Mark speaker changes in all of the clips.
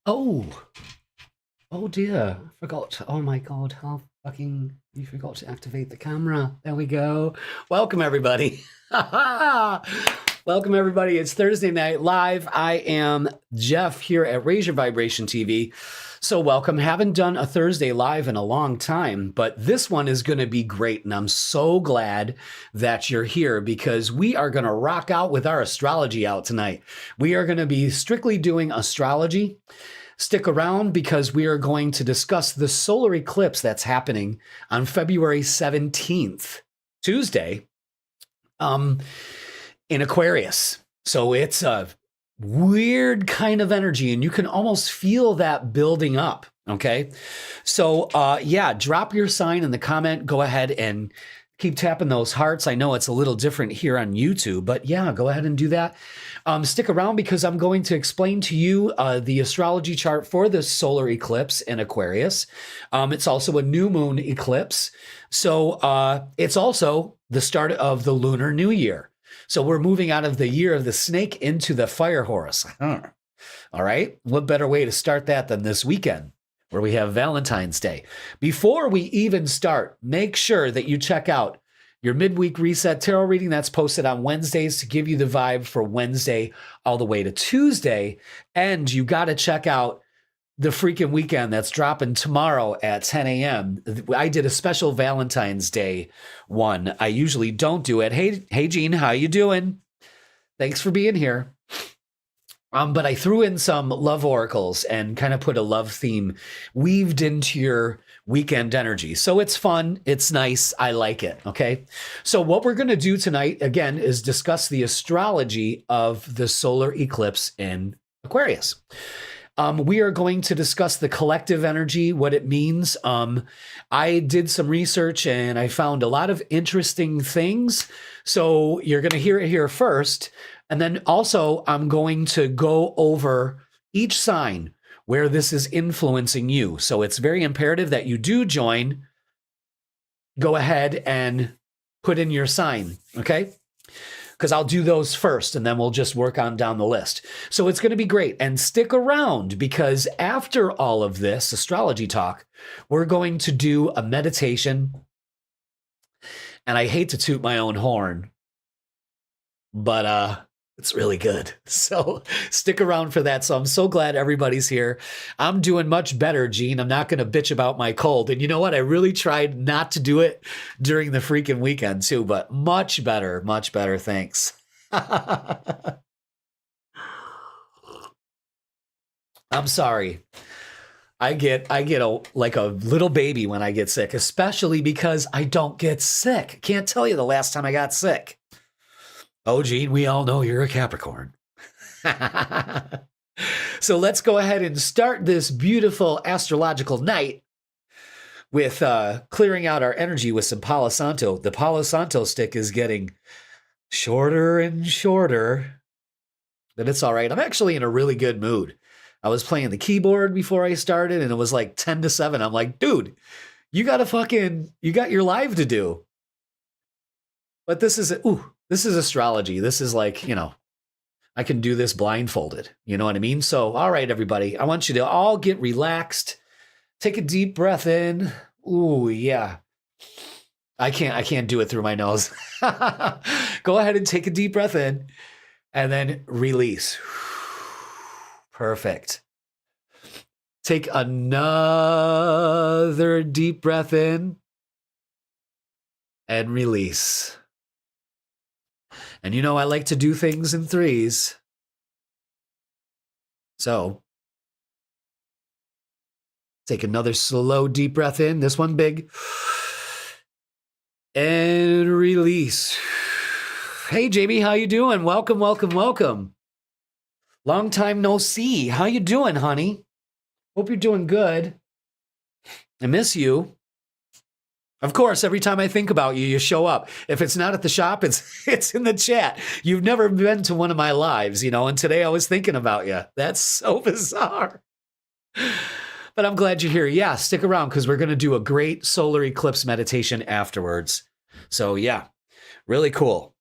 Speaker 1: Oh, oh dear. I forgot. Oh my God. How fucking, you forgot to activate the camera. There we go. Welcome, everybody. Welcome, everybody. It's Thursday Night Live. I am Jeff here at Raise Your Vibration TV. So welcome. Haven't done a Thursday Live in a long time, but this one is going to be great. And I'm so glad that you're here because we are going to rock out with our astrology out tonight. We are going to be strictly doing astrology. Stick around because we are going to discuss the solar eclipse that's happening on February 17th, Tuesday, in Aquarius. So it's a weird kind of energy and you can almost feel that building up. Okay. So, yeah, drop your sign in the comment. Go ahead and keep tapping those hearts. I know it's a little different here on YouTube, but yeah, go ahead and do that. Stick around because I'm going to explain to you the astrology chart for the solar eclipse in Aquarius. It's also a new moon eclipse. So it's also the start of the Lunar New Year. So we're moving out of the year of the snake into the fire horse. All right. What better way to start that than this weekend where we have Valentine's Day? Before we even start, make sure that you check out your midweek reset tarot reading that's posted on Wednesdays to give you the vibe for Wednesday all the way to Tuesday. And you got to check out the freaking weekend that's dropping tomorrow at 10 a.m. I did a special Valentine's Day one. I usually don't do it. Hey, Jean, how you doing? Thanks for being here. But I threw in some love oracles and kind of put a love theme weaved into your weekend energy. So it's fun. It's nice. I like it. Okay. So what we're going to do tonight, again, is discuss the astrology of the solar eclipse in Aquarius. We are going to discuss the collective energy, what it means. I did some research and I found a lot of interesting things. So you're going to hear it here first. And then also I'm going to go over each sign where this is influencing you. So it's very imperative that you do join. Go ahead and put in your sign. Okay. Because I'll do those first and then we'll just work on down the list. So it's going to be great. And stick around because after all of this astrology talk, we're going to do a meditation. And I hate to toot my own horn, but it's really good. So stick around for that. So I'm so glad everybody's here. I'm doing much better, Gene. I'm not going to bitch about my cold. And you know what? I really tried not to do it during the freaking weekend too, but much better, much better. Thanks. I'm sorry. I get like a little baby when I get sick, especially because I don't get sick. Can't tell you the last time I got sick. Oh, Gene, we all know you're a Capricorn. So let's go ahead and start this beautiful astrological night with clearing out our energy with some Palo Santo. The Palo Santo stick is getting shorter and shorter, but it's all right. I'm actually in a really good mood. I was playing the keyboard before I started, and it was like 10 to 7. I'm like, dude, you got your live to do. But this is astrology. This is like, I can do this blindfolded. You know what I mean? So, all right, everybody, I want you to all get relaxed. Take a deep breath in. Ooh, yeah. I can't do it through my nose. Go ahead and take a deep breath in and then release. Perfect. Take another deep breath in and release. And I like to do things in threes. So take another slow, deep breath in. This one big. And release. Hey, Jamie, how you doing? Welcome, welcome, welcome. Long time no see. How you doing, honey? Hope you're doing good. I miss you. Of course, every time I think about you, you show up. If it's not at the shop, it's in the chat. You've never been to one of my lives, and today I was thinking about you. That's so bizarre. But I'm glad you're here. Yeah, stick around because we're going to do a great solar eclipse meditation afterwards. So yeah, really cool.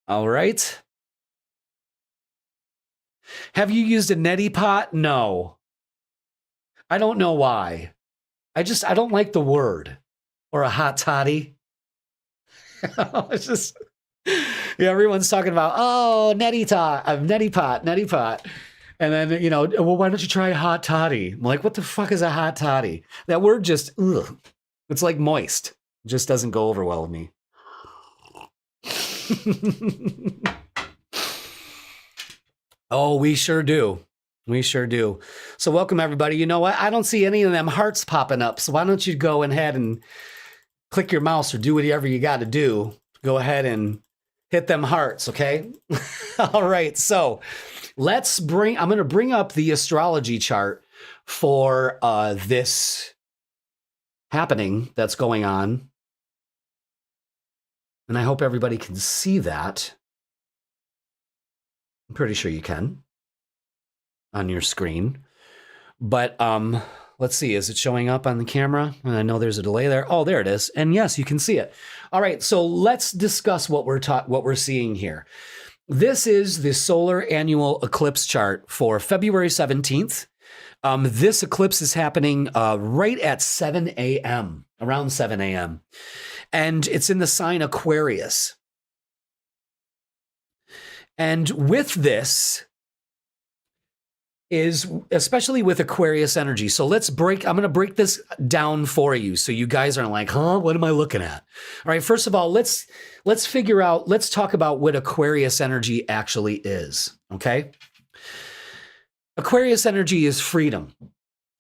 Speaker 1: All right. Have you used a neti pot? No. I don't know why. I don't like the word. Or a hot toddy. It's just, yeah, everyone's talking about, oh, neti pot. And then, you know, well, why don't you try hot toddy? I'm like, what the fuck is a hot toddy? That word just, ugh. It's like moist. It just doesn't go over well with me. Oh, we sure do. We sure do. So welcome, everybody. You know what? I don't see any of them hearts popping up. So why don't you go ahead and click your mouse or do whatever you got to do. Go ahead and hit them hearts, okay? All right. So I'm going to bring up the astrology chart for this happening that's going on. And I hope everybody can see that. I'm pretty sure you can on your screen. But let's see, is it showing up on the camera? And I know there's a delay there. Oh, there it is. And yes, you can see it. All right, so let's discuss what we're seeing here. This is the solar annual eclipse chart for February 17th. This eclipse is happening right at 7 a.m., around 7 a.m. And it's in the sign Aquarius. And with this is, especially with Aquarius energy. So I'm going to break this down for you so you guys aren't like, huh, what am I looking at? All right, first of all, let's talk about what Aquarius energy actually is, okay? Aquarius energy is freedom.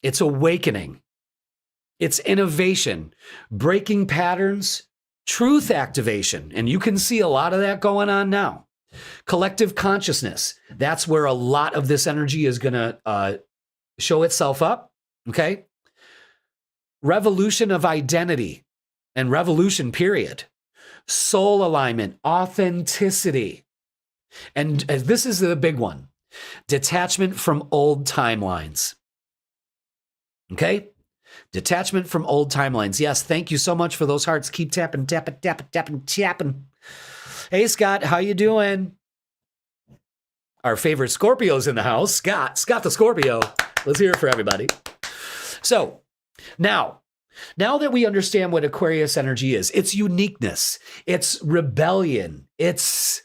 Speaker 1: It's awakening. It's innovation, breaking patterns, truth activation. And you can see a lot of that going on now. Collective consciousness. That's where a lot of this energy is going to show itself up. Okay. Revolution of identity and revolution, period. Soul alignment, authenticity. And this is the big one. Detachment from old timelines. Okay. Detachment from old timelines. Yes. Thank you so much for those hearts. Keep tapping. Hey, Scott, how you doing? Our favorite Scorpio's in the house. Scott the Scorpio. Let's hear it for everybody. So now that we understand what Aquarius energy is, its uniqueness, its rebellion, it's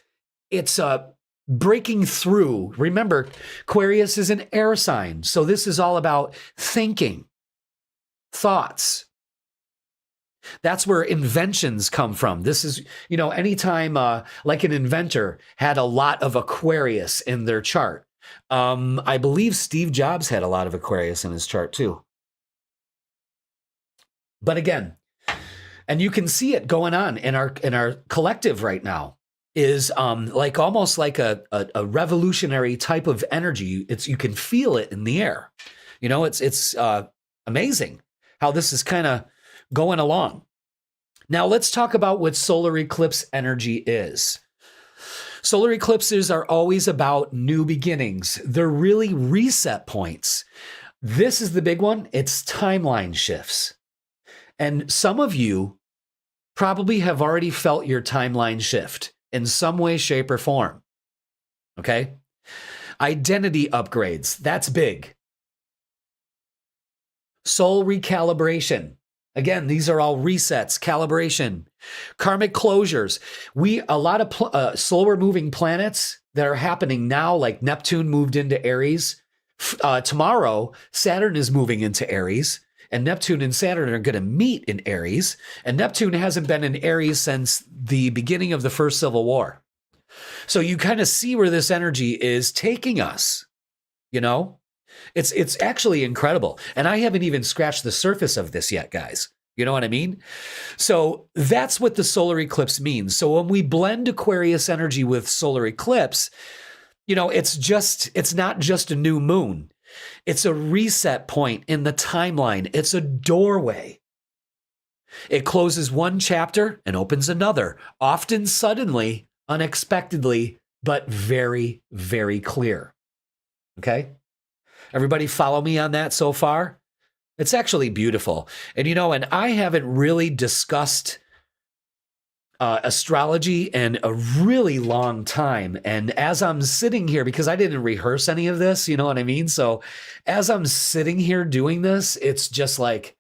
Speaker 1: breaking through. Remember, Aquarius is an air sign. So this is all about thinking, thoughts. That's where inventions come from. This is, you know, anytime like an inventor had a lot of Aquarius in their chart. I believe Steve Jobs had a lot of Aquarius in his chart too. But again, and you can see it going on in our collective right now, is like almost like a revolutionary type of energy. You can feel it in the air. You know, it's amazing how this is kind of going along. Now let's talk about what solar eclipse energy is. Solar eclipses are always about new beginnings. They're really reset points. This is the big one. It's timeline shifts. And some of you probably have already felt your timeline shift in some way, shape, or form. Okay? Identity upgrades. That's big. Soul recalibration. Again, these are all resets, calibration, karmic closures. A lot of slower moving planets that are happening now, like Neptune moved into Aries. Tomorrow, Saturn is moving into Aries, and Neptune and Saturn are going to meet in Aries. And Neptune hasn't been in Aries since the beginning of the First Civil War. So you kind of see where this energy is taking us, you know? It's actually incredible. And I haven't even scratched the surface of this yet, guys. You know what I mean? So that's what the solar eclipse means. So when we blend Aquarius energy with solar eclipse, you know, it's not just a new moon. It's a reset point in the timeline. It's a doorway. It closes one chapter and opens another, often suddenly, unexpectedly, but very, very clear. Okay? Everybody follow me on that so far? It's actually beautiful. And, you know, and I haven't really discussed astrology in a really long time. And as I'm sitting here, because I didn't rehearse any of this, you know what I mean? So as I'm sitting here doing this, it's just like,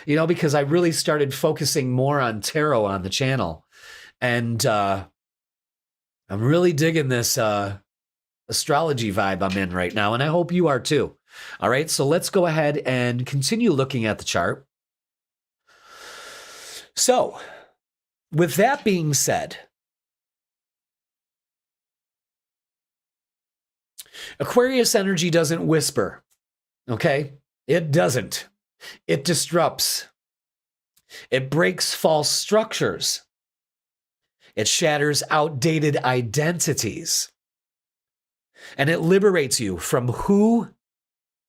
Speaker 1: you know, because I really started focusing more on tarot on the channel. And I'm really digging this astrology vibe I'm in right now. And I hope you are too. All right, so let's go ahead and continue looking at the chart. So, with that being said, Aquarius energy doesn't whisper, okay? It doesn't. It disrupts. It breaks false structures. It shatters outdated identities. And it liberates you from who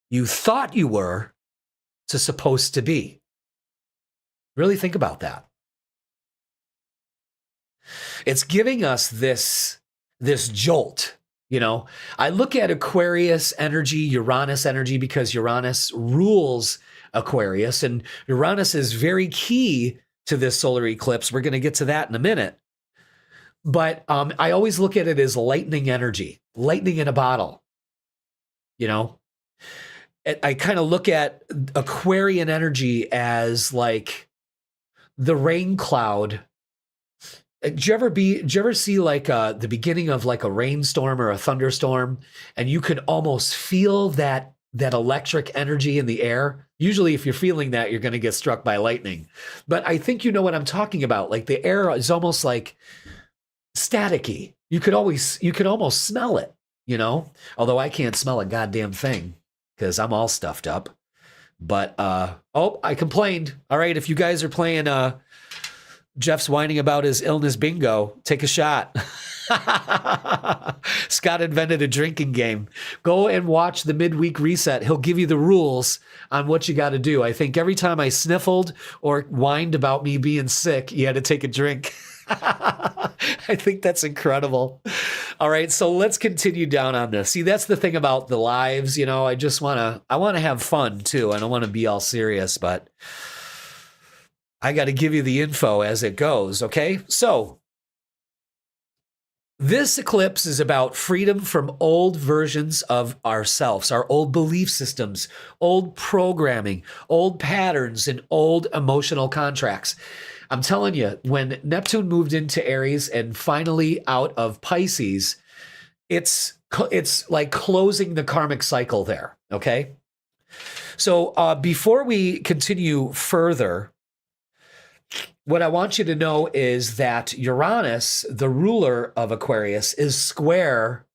Speaker 1: you thought you were to supposed to be. Really think about that. It's giving us this jolt, you know. I look at Aquarius energy, Uranus energy, because Uranus rules Aquarius, and Uranus is very key to this solar eclipse. We're going to get to that in a minute. But I always look at it as lightning energy, lightning in a bottle, you know. I kind of look at Aquarian energy as like the rain cloud. Did you ever see like the beginning of like a rainstorm or a thunderstorm, and you can almost feel that electric energy in the air? Usually if you're feeling that, you're going to get struck by lightning. But I think you know what I'm talking about. Like the air is almost like staticky. You could almost smell it, you know? Although I can't smell a goddamn thing because I'm all stuffed up. But oh, I complained. All right, if you guys are playing Jeff's whining about his illness bingo, take a shot. Scott invented a drinking game. Go and watch the midweek reset. He'll give you the rules on what you got to do. I think every time I sniffled or whined about me being sick, you had to take a drink. I think that's incredible. All right, so let's continue down on this. See, that's the thing about the lives, you know, I want to have fun too. I don't want to be all serious, but I got to give you the info as it goes, okay? So, this eclipse is about freedom from old versions of ourselves, our old belief systems, old programming, old patterns, and old emotional contracts. I'm telling you, when Neptune moved into Aries and finally out of Pisces, it's like closing the karmic cycle there, okay? So before we continue further, what I want you to know is that Uranus, the ruler of Aquarius, is square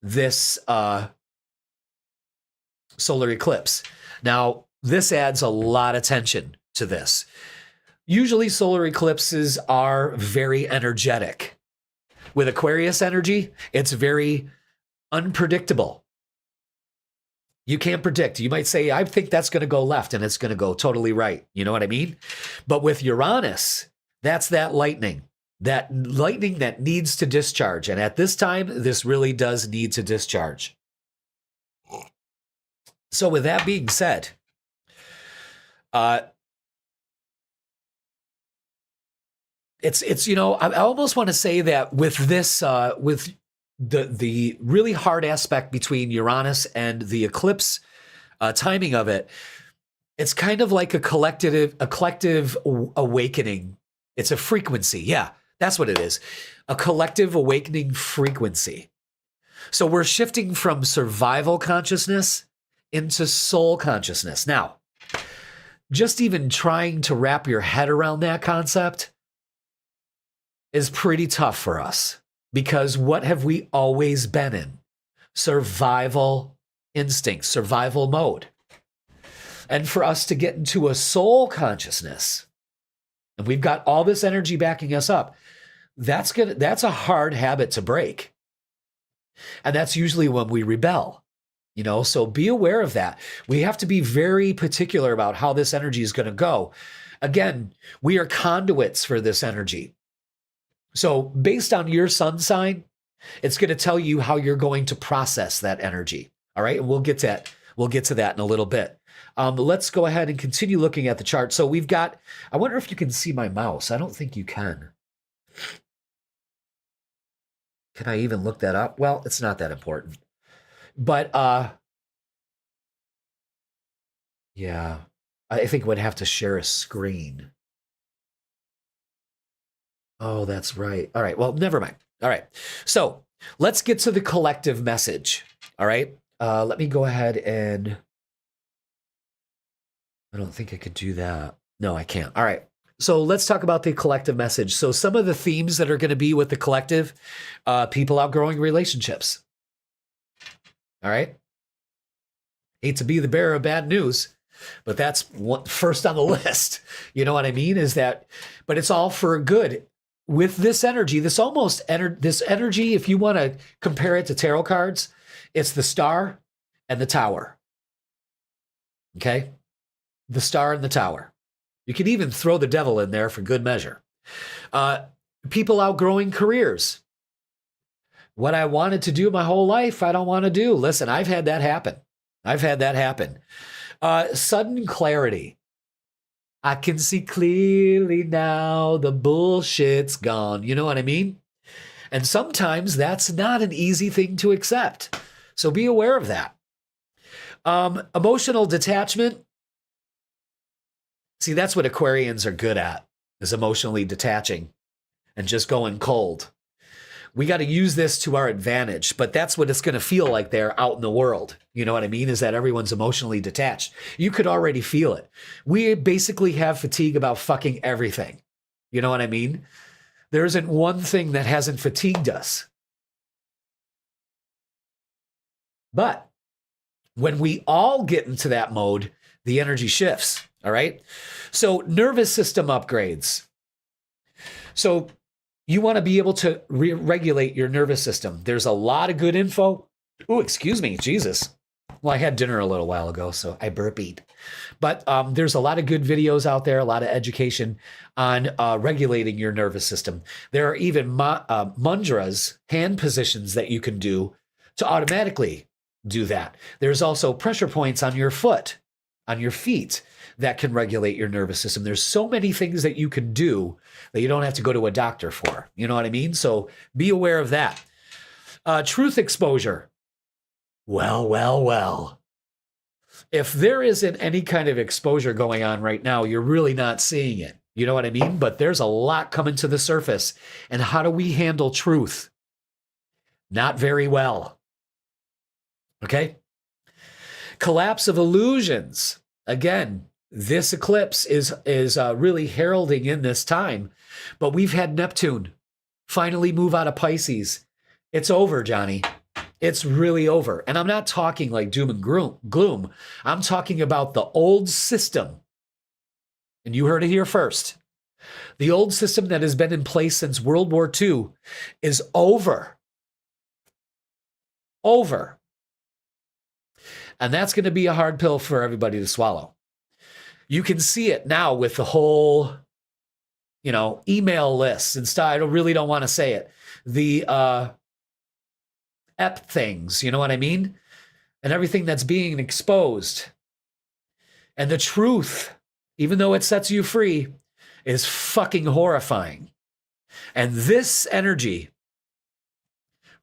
Speaker 1: this solar eclipse. Now, this adds a lot of tension to this. Usually solar eclipses are very energetic. With Aquarius energy, it's very unpredictable. You can't predict. You might say, I think that's going to go left, and it's going to go totally right. You know what I mean? But with Uranus, that's that lightning that needs to discharge. And at this time, this really does need to discharge. So with that being said, it's you know, I almost want to say that with this with the really hard aspect between Uranus and the eclipse timing of it, it's kind of like a collective awakening. It's a frequency. Yeah, that's what it is. A collective awakening frequency. So we're shifting from survival consciousness into soul consciousness. Now, just even trying to wrap your head around that concept is pretty tough for us, because what have we always been in? Survival instinct, survival mode. And for us to get into a soul consciousness, and we've got all this energy backing us up, that's a hard habit to break. And that's usually when we rebel, you know, so be aware of that. We have to be very particular about how this energy is going to go. Again, we are conduits for this energy. So based on your sun sign, it's going to tell you how you're going to process that energy. All right. And we'll get to that We'll get to that in a little bit. Let's go ahead and continue looking at the chart. So we've got, I wonder if you can see my mouse. I don't think you can. Can I even look that up? Well, it's not that important. But yeah, I think we'd have to share a screen. Oh, that's right. All right. Well, never mind. All right. So let's get to the collective message. All right. Let me go ahead and I don't think I could do that. No, I can't. All right. So let's talk about the collective message. So some of the themes that are going to be with the collective, people outgrowing relationships. All right. Hate to be the bearer of bad news, but that's first on the list. You know what I mean? Is that, but it's all for good. With this energy, this energy, if you want to compare it to tarot cards, it's the star and the tower. Okay? The star and the tower. You can even throw the devil in there for good measure. People outgrowing careers. What I wanted to do my whole life, I don't want to do. Listen, I've had that happen. Sudden clarity. I can see clearly now, the bullshit's gone. You know what I mean? And sometimes that's not an easy thing to accept. So be aware of that. Emotional detachment. See, that's what Aquarians are good at, is emotionally detaching and just going cold. We got to use this to our advantage, but that's what it's going to feel like there out in the world. You know what I mean? Is that everyone's emotionally detached. You could already feel it. We basically have fatigue about fucking everything. You know what I mean? There isn't one thing that hasn't fatigued us. But when we all get into that mode, the energy shifts. All right. So nervous system upgrades. So you want to be able to regulate your nervous system. There's a lot of good info. Oh, excuse me, Jesus. Well, I had dinner a little while ago, so I burpied. But there's a lot of good videos out there, a lot of education on regulating your nervous system. There are even mudras, hand positions that you can do to automatically do that. There's also pressure points on your foot, on your feet, that can regulate your nervous system. There's so many things that you can do that you don't have to go to a doctor for. You know what I mean? So be aware of that. Truth exposure. Well. If there isn't any kind of exposure going on right now, you're really not seeing it. You know what I mean? But there's a lot coming to the surface. And how do we handle truth? Not very well. Okay? Collapse of illusions. Again, this eclipse is really heralding in this time, but we've had Neptune finally move out of Pisces. It's over, Johnny. It's really over. And I'm not talking like doom and gloom. I'm talking about the old system. And you heard it here first. The old system that has been in place since World War II is over. Over. And that's going to be a hard pill for everybody to swallow. You can see it now with the whole, email lists and stuff. I really don't want to say it. The EP things, you know what I mean? And everything that's being exposed. And the truth, even though it sets you free, is fucking horrifying. And this energy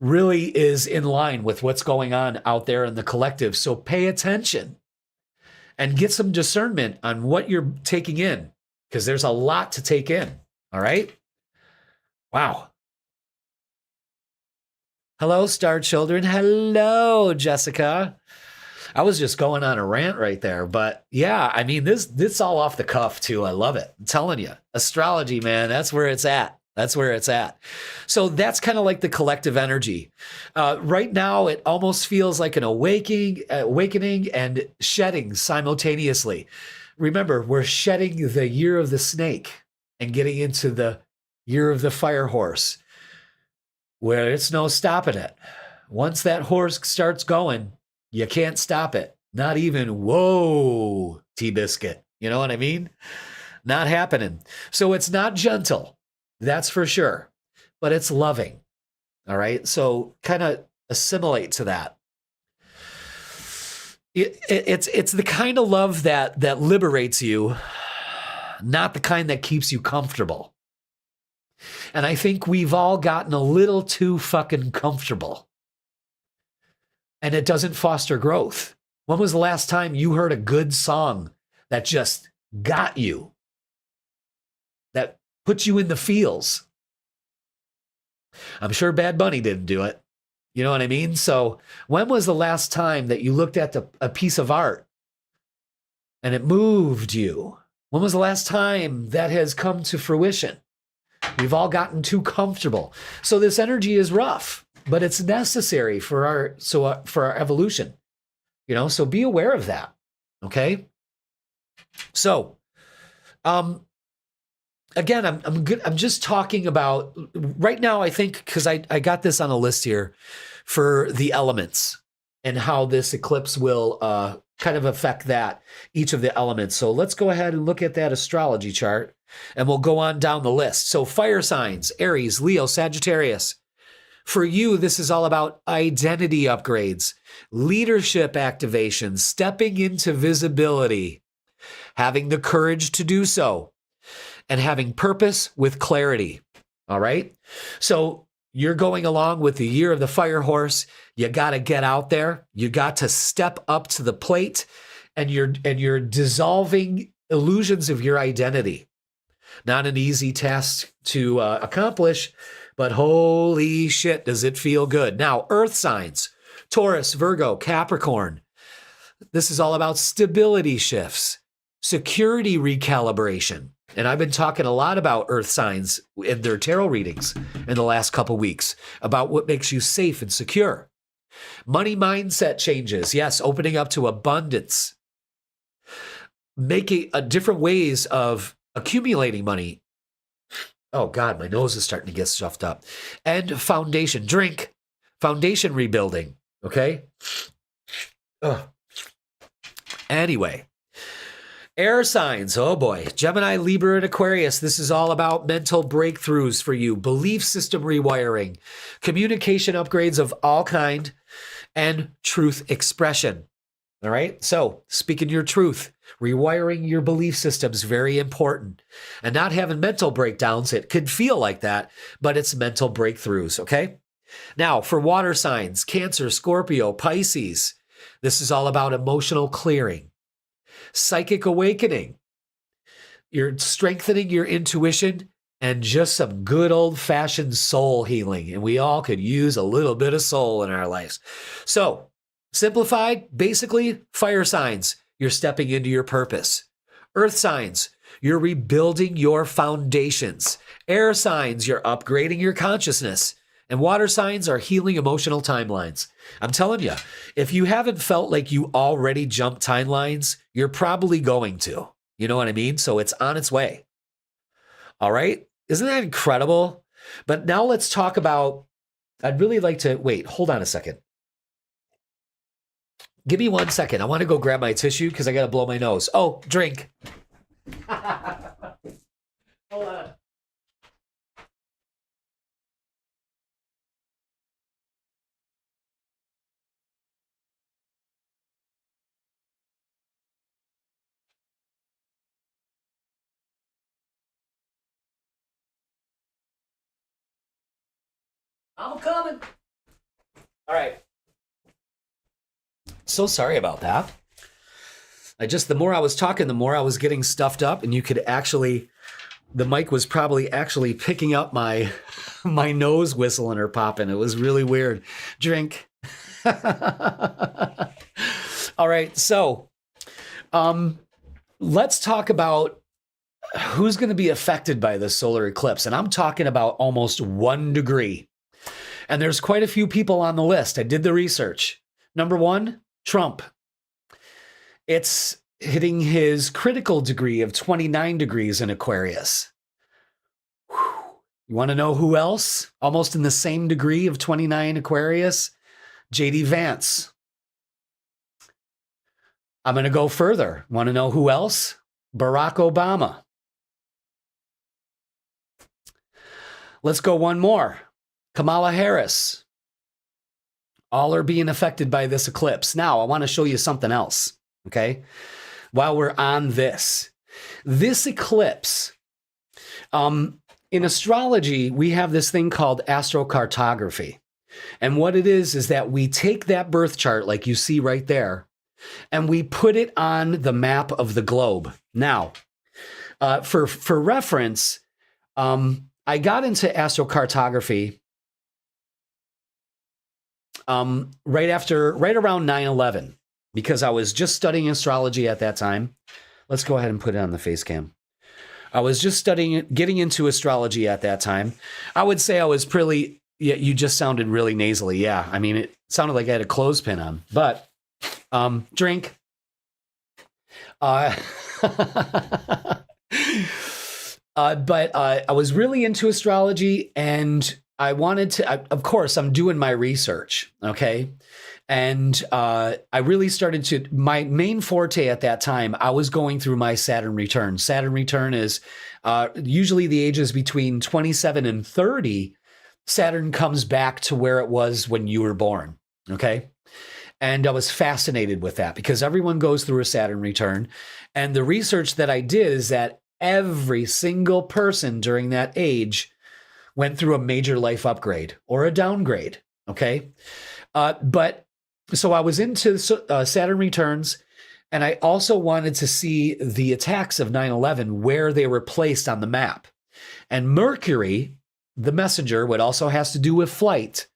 Speaker 1: really is in line with what's going on out there in the collective. So pay attention and get some discernment on what you're taking in, because there's a lot to take in. All right? Wow. Hello, Star Children. Hello, Jessica. I was just going on a rant right there, but yeah, I mean, this all off the cuff too. I love it. I'm telling you, astrology, man, that's where it's at. That's where it's at. So that's kind of like the collective energy. Right now, it almost feels like an awakening and shedding simultaneously. Remember, we're shedding the year of the snake and getting into the year of the fire horse, where it's no stopping it. Once that horse starts going, you can't stop it. Not even, whoa, T-Biscuit. You know what I mean? Not happening. So it's not gentle. That's for sure. But it's loving. All right. So kind of assimilate to that. It's the kind of love that liberates you, not the kind that keeps you comfortable. And I think we've all gotten a little too fucking comfortable. And it doesn't foster growth. When was the last time you heard a good song that just got you? That put you in the feels? I'm sure Bad Bunny didn't do it. You know what I mean? So when was the last time that you looked at a piece of art and it moved you? When was the last time that has come to fruition? We've all gotten too comfortable. So this energy is rough, but it's necessary for our evolution. You know, so be aware of that. Okay? So, again, I'm good. I'm just talking about right now, I think, because I got this on a list here for the elements and how this eclipse will kind of affect each of the elements. So let's go ahead and look at that astrology chart and we'll go on down the list. So fire signs, Aries, Leo, Sagittarius. For you, this is all about identity upgrades, leadership activation, stepping into visibility, having the courage to do so, and having purpose with clarity. All right? So you're going along with the year of the fire horse. You got to get out there. You got to step up to the plate, and you're dissolving illusions of your identity. Not an easy task to accomplish, but holy shit, does it feel good. Now, earth signs, Taurus, Virgo, Capricorn. This is all about stability shifts, security recalibration. And I've been talking a lot about earth signs in their tarot readings in the last couple weeks about what makes you safe and secure. Money mindset changes. Yes, opening up to abundance. Making different ways of accumulating money. Oh God, my nose is starting to get stuffed up. And foundation, foundation rebuilding. Okay. Ugh. Anyway. Air signs, oh boy, Gemini, Libra, and Aquarius. This is all about mental breakthroughs for you, belief system rewiring, communication upgrades of all kind, and truth expression. All right, so speaking your truth, rewiring your belief system is very important. And not having mental breakdowns, it could feel like that, but it's mental breakthroughs, okay? Now, for water signs, Cancer, Scorpio, Pisces, this is all about emotional clearing. Psychic awakening. You're strengthening your intuition and just some good old-fashioned soul healing. And we all could use a little bit of soul in our lives. So, simplified, basically, fire signs, you're stepping into your purpose. Earth signs, you're rebuilding your foundations. Air signs, you're upgrading your consciousness. And water signs are healing emotional timelines. I'm telling you, if you haven't felt like you already jumped timelines, you're probably going to. You know what I mean? So it's on its way. All right? Isn't that incredible? But now let's talk about, I'd really like to, wait, hold on a second. Give me 1 second. I want to go grab my tissue because I got to blow my nose. Oh, drink. Hold on. I'm coming. All right. So sorry about that. The more I was talking, the more I was getting stuffed up, and you could actually, the mic was probably actually picking up my nose whistling or popping. It was really weird. Drink. All right. So, let's talk about who's going to be affected by this solar eclipse. And I'm talking about almost 1 degree. And there's quite a few people on the list. I did the research. Number 1, Trump. It's hitting his critical degree of 29 degrees in Aquarius. Whew. You want to know who else? Almost in the same degree of 29 Aquarius? J.D. Vance. I'm going to go further. Want to know who else? Barack Obama. Let's go one more. Kamala Harris. All are being affected by this eclipse. Now, I want to show you something else, okay? While we're on this eclipse, in astrology, we have this thing called astrocartography. And what it is that we take that birth chart, like you see right there, and we put it on the map of the globe. Now, for reference, I got into astrocartography right around 9/11, because I was just studying astrology at that time. Let's go ahead and put it on the face cam. I was just getting into astrology at that time. I would say I was pretty, yeah, you just sounded really nasally. Yeah, I mean, it sounded like I had a clothespin on, but drink. But I was really into astrology, and I wanted to, of course, I'm doing my research, okay? And I really started to, my main forte at that time, I was going through my Saturn return. Saturn return is usually the ages between 27 and 30. Saturn comes back to where it was when you were born, okay? And I was fascinated with that because everyone goes through a Saturn return. And the research that I did is that every single person during that age went through a major life upgrade or a downgrade, okay? But so I was into Saturn returns, and I also wanted to see the attacks of 9/11, where they were placed on the map. And Mercury, the messenger, what also has to do with flight,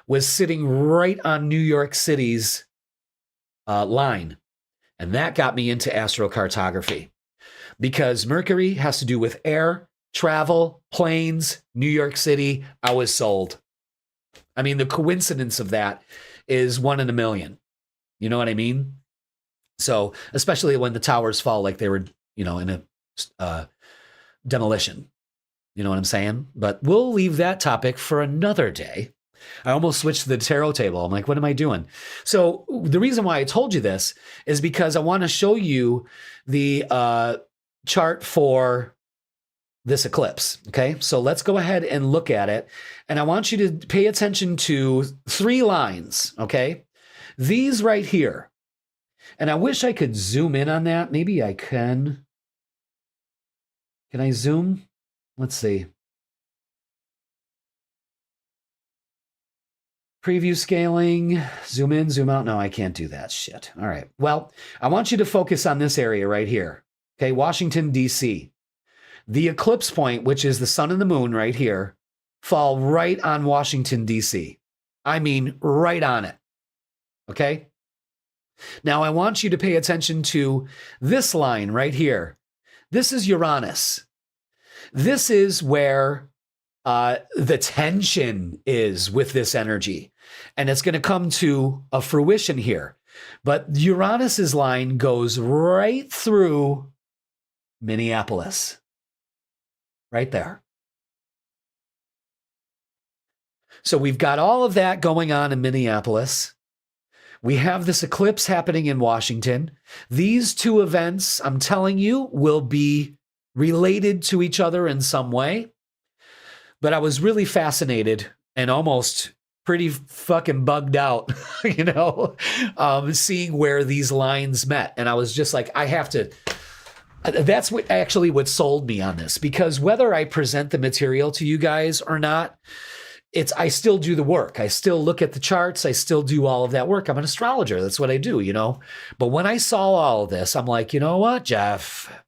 Speaker 1: was sitting right on New York City's line. And that got me into astrocartography, because Mercury has to do with air, travel, planes, New York City. I was sold. I mean, the coincidence of that is 1 in a million. You know what I mean? So, especially when the towers fall like they were, in a demolition. You know what I'm saying? But we'll leave that topic for another day. I almost switched to the tarot table. I'm like, what am I doing? So the reason why I told you this is because I want to show you the chart for this eclipse. Okay, so let's go ahead and look at it. And I want you to pay attention to 3 lines. Okay, these right here. And I wish I could zoom in on that. Maybe I can. Can I zoom? Let's see. Preview scaling, zoom in, zoom out. No, I can't do that shit. All right. Well, I want you to focus on this area right here. Okay, Washington, D.C. The eclipse point, which is the sun and the moon right here, fall right on Washington, D.C. I mean, right on it. Okay? Now, I want you to pay attention to this line right here. This is Uranus. This is where the tension is with this energy. And it's going to come to a fruition here. But Uranus's line goes right through Minneapolis. Right there. So we've got all of that going on in Minneapolis. We have this eclipse happening in Washington. These 2 events, I'm telling you, will be related to each other in some way. But I was really fascinated and almost pretty fucking bugged out, seeing where these lines met. And I was just like, I have to. That's what sold me on this, because whether I present the material to you guys or not, I still do the work. I still look at the charts. I still do all of that work. I'm an astrologer. That's what I do, But when I saw all of this, I'm like, you know what, Jeff?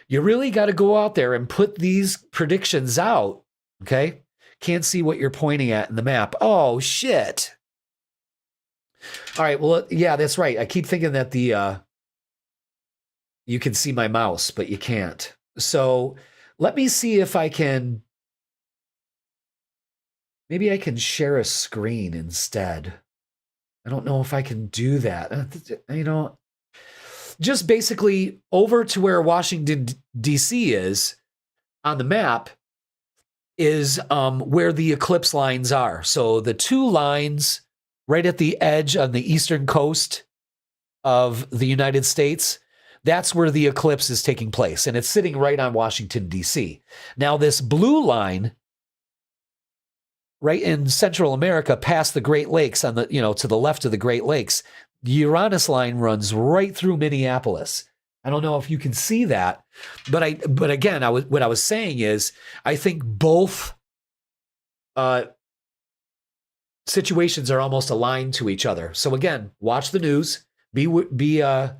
Speaker 1: You really got to go out there and put these predictions out, okay? Can't see what you're pointing at in the map. Oh, shit. All right, well, yeah, that's right. I keep thinking that you can see my mouse, but you can't. So let me see if I can, maybe I can share a screen instead. I don't know if I can do that. Just basically over to where Washington, D.C. is on the map is where the eclipse lines are. So the 2 lines right at the edge on the eastern coast of the United States, that's where the eclipse is taking place. And it's sitting right on Washington, D.C. Now, this blue line right in Central America, past the Great Lakes on the, to the left of the Great Lakes, the Uranus line runs right through Minneapolis. I don't know if you can see that, but again, what I was saying is, I think both situations are almost aligned to each other. So again, watch the news, be the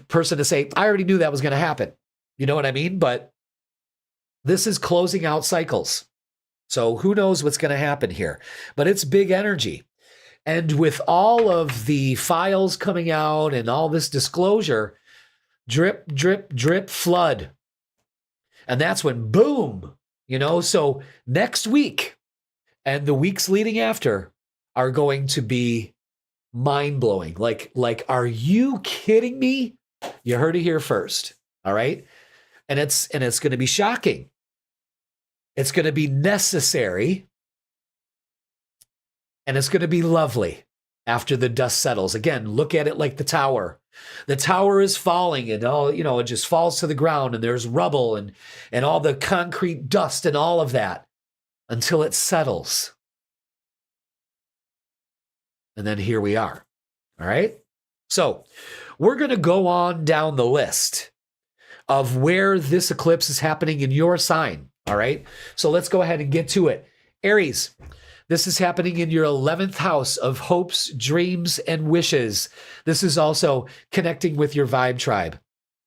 Speaker 1: person to say, I already knew that was going to happen. You know what I mean? But this is closing out cycles. So who knows what's going to happen here, but it's big energy. And with all of the files coming out and all this disclosure, drip, drip, drip, flood. And that's when, boom, so next week and the weeks leading after are going to be mind-blowing. Like, are you kidding me? You heard it here first. All right. And it's going to be shocking. It's going to be necessary. And it's going to be lovely after the dust settles. Again, look at it like the tower. The tower is falling and all, it just falls to the ground and there's rubble and all the concrete dust and all of that until it settles. And then here we are. All right. So we're going to go on down the list of where this eclipse is happening in your sign. All right. So let's go ahead and get to it. Aries. This is happening in your 11th house of hopes, dreams, and wishes. This is also connecting with your vibe tribe.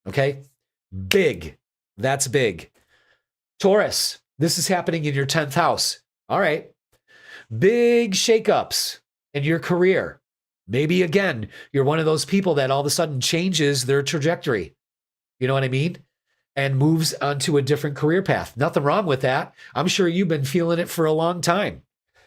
Speaker 1: Okay? Big. That's big. Taurus. This is happening in your 10th house. All right. Big shakeups in your career. Maybe, again, you're one of those people that all of a sudden changes their trajectory. You know what I mean? And moves onto a different career path. Nothing wrong with that. I'm sure you've been feeling it for a long time.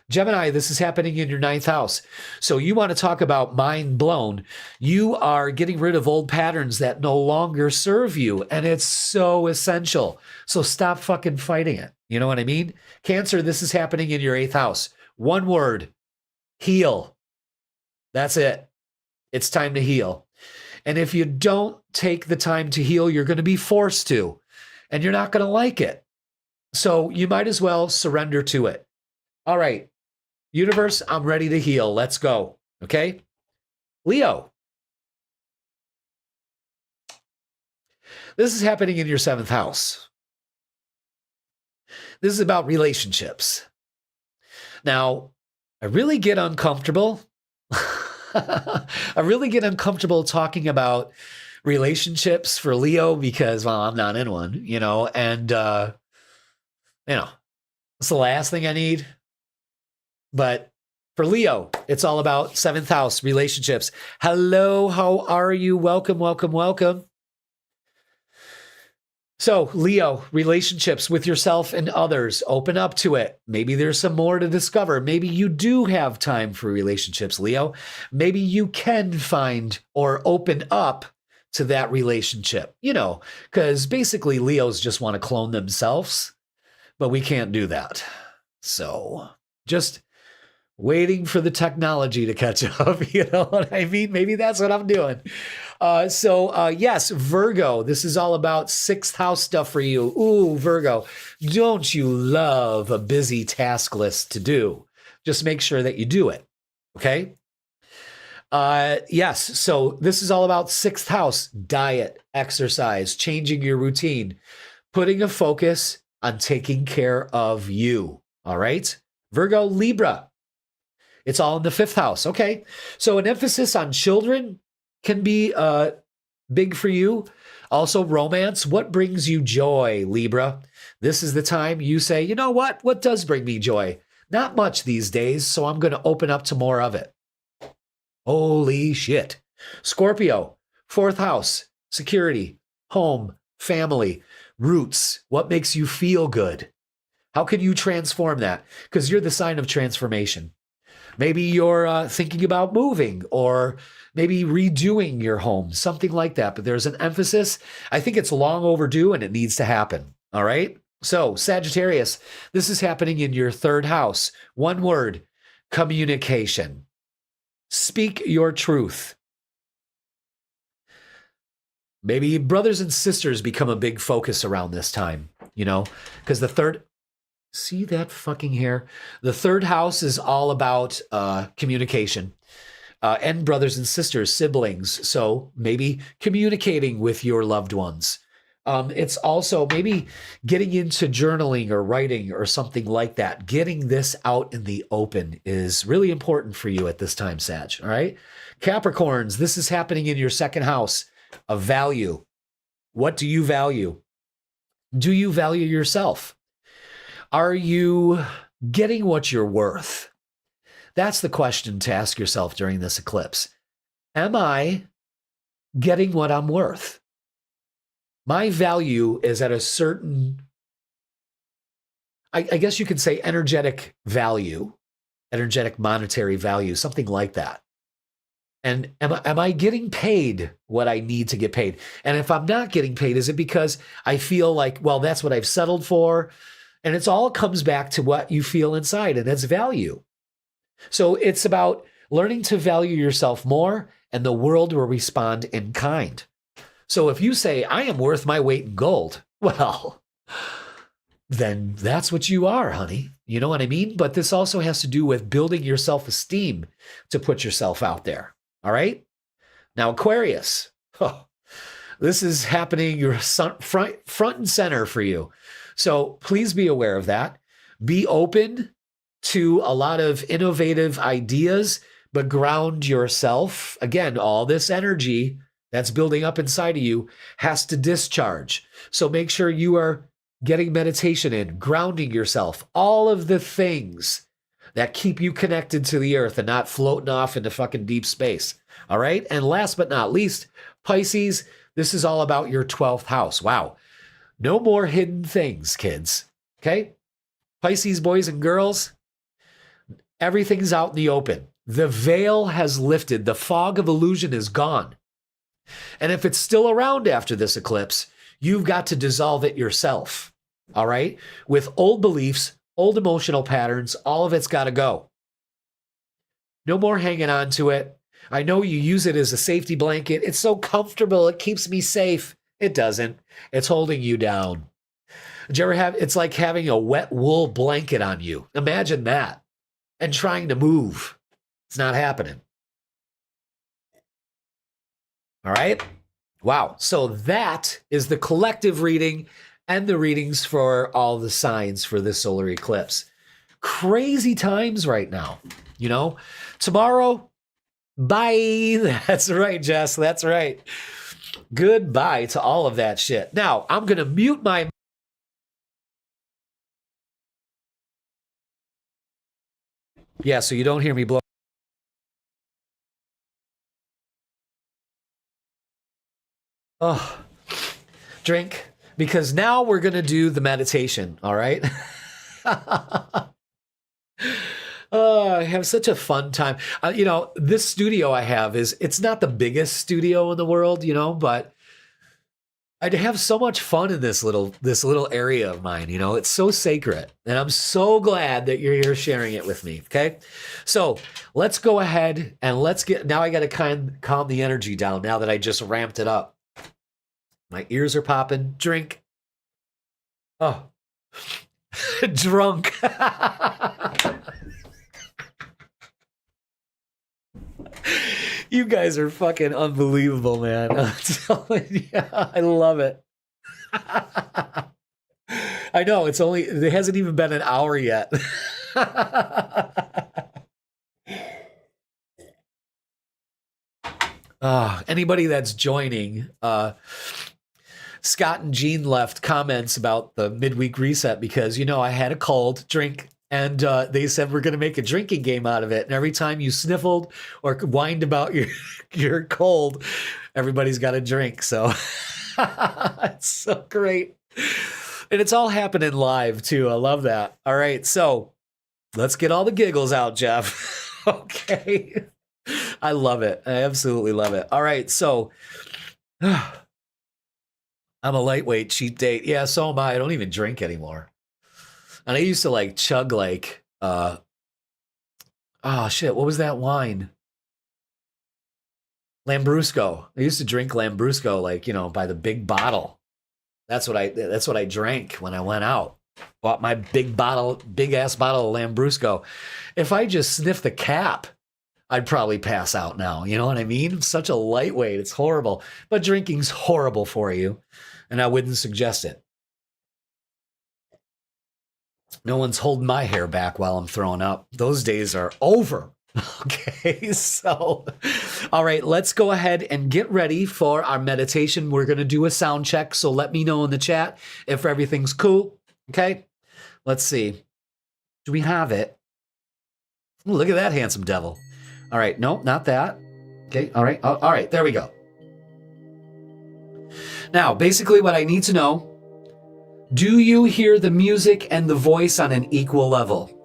Speaker 1: Gemini, this is happening in your 9th house. So you want to talk about mind blown. You are getting rid of old patterns that no longer serve you. And it's so essential. So stop fucking fighting it. You know what I mean? Cancer, this is happening in your 8th house. One word, heal. That's it. It's time to heal. And if you don't take the time to heal, you're going to be forced to. And you're not going to like it. So you might as well surrender to it. All right. Universe, I'm ready to heal. Let's go. Okay? Leo. This is happening in your 7th house. This is about relationships. Now, I really get uncomfortable. I really get uncomfortable talking about relationships for Leo because, well, I'm not in one, and, it's the last thing I need. But for Leo, it's all about 7th house relationships. Hello, how are you? Welcome, welcome, welcome. So, Leo, relationships with yourself and others, open up to it. Maybe there's some more to discover. Maybe you do have time for relationships, Leo. Maybe you can find or open up to that relationship, because basically Leos just want to clone themselves, but we can't do that. So, just waiting for the technology to catch up. You know what I mean? Maybe that's what I'm doing. Yes, Virgo, this is all about 6th house stuff for you. Ooh, Virgo, don't you love a busy task list to do? Just make sure that you do it. Okay. Yes. So this is all about 6th house, diet, exercise, changing your routine, putting a focus on taking care of you. All right. Virgo, Libra. It's all in the 5th house. Okay. So an emphasis on children can be big for you. Also, romance. What brings you joy, Libra? This is the time you say, you know what? What does bring me joy? Not much these days, so I'm going to open up to more of it. Holy shit. Scorpio, 4th house, security, home, family, roots. What makes you feel good? How can you transform that? Because you're the sign of transformation. Maybe you're thinking about moving or maybe redoing your home, something like that. But there's an emphasis. I think it's long overdue and it needs to happen. All right. So Sagittarius, this is happening in your 3rd house. One word, communication. Speak your truth. Maybe brothers and sisters become a big focus around this time, because the third See that fucking hair? The third house is all about communication. And brothers and sisters, siblings. So maybe communicating with your loved ones. It's also maybe getting into journaling or writing or something like that. Getting this out in the open is really important for you at this time, Sag. All right. Capricorns, this is happening in your second house of value. What do you value? Do you value yourself? Are you getting what you're worth? That's the question to ask yourself during this eclipse. Am I getting what I'm worth? My value is at a certain, I guess you could say energetic value, energetic monetary value, something like that. And am I getting paid what I need to get paid? And if I'm not getting paid, is it because I feel like, well, that's what I've settled for? And it's all comes back to what you feel inside, and that's value. So it's about learning to value yourself more, and the world will respond in kind. So if you say, I am worth my weight in gold, well, then that's what you are, honey. You know what I mean? But this also has to do with building your self-esteem to put yourself out there. All right. Now, Aquarius, this is happening. You're front and center for you. So please be aware of that. Be open to a lot of innovative ideas, but ground yourself. Again, all this energy that's building up inside of you has to discharge. So make sure you are getting meditation in, grounding yourself, all of the things that keep you connected to the earth and not floating off into fucking deep space. All right. And last but not least, Pisces, this is all about your 12th house. Wow. No more hidden things, kids. Okay. Pisces boys and girls, everything's out in the open. The veil has lifted. The fog of illusion is gone. And if it's still around after this eclipse, you've got to dissolve it yourself. All right. With old beliefs, old emotional patterns, all of it's got to go. No more hanging on to it. I know you use it as a safety blanket. It's so comfortable. It keeps me safe. It doesn't. It's holding you down. Did you ever have, it's like having a wet wool blanket on you. Imagine that. And trying to move. It's not happening. All right. Wow. So that is the collective reading and the readings for all the signs for this solar eclipse. Crazy times right now. You know, tomorrow, bye. That's right, Jess. That's right. Goodbye to all of that shit. Now, I'm going to mute my... Yeah, so you don't hear me blow. Oh, drink. Because now we're going to do the meditation, all right? Oh, I have such a fun time. You know, this studio I have it's not the biggest studio in the world, you know, but I have so much fun in this little area of mine, you know. It's so sacred, and I'm so glad that you're here sharing it with me, okay? So let's go ahead and now I got to calm the energy down now that I just ramped it up. My ears are popping. Drink. Oh, drunk. You guys are fucking unbelievable, man. I'm telling you, I love it. I know it hasn't even been an hour yet. Anybody that's joining, Scott and Jean left comments about the midweek reset because, you know, I had a cold drink and they said we're going to make a drinking game out of it. And every time you sniffled or whined about your cold, everybody's got a drink. So it's so great. And it's all happening live too. I love that. All right. So let's get all the giggles out, Jeff. Okay. I love it. I absolutely love it. All right. So I'm a lightweight cheat date. Yeah, so am I. I don't even drink anymore. And I used to like chug like, oh shit, what was that wine? Lambrusco. I used to drink Lambrusco like, you know, by the big bottle. That's what I drank when I went out. Bought my big ass bottle of Lambrusco. If I just sniff the cap, I'd probably pass out now. You know what I mean? I'm such a lightweight. It's horrible. But drinking's horrible for you, and I wouldn't suggest it. No one's holding my hair back while I'm throwing up. Those days are over. Okay, so, all right, let's go ahead and get ready for our meditation. We're going to do a sound check, so let me know in the chat if everything's cool. Okay, let's see. Do we have it? Ooh, look at that handsome devil. All right, no, not that. Okay, all right, there we go. Now, basically what I need to know, do you hear the music and the voice on an equal level?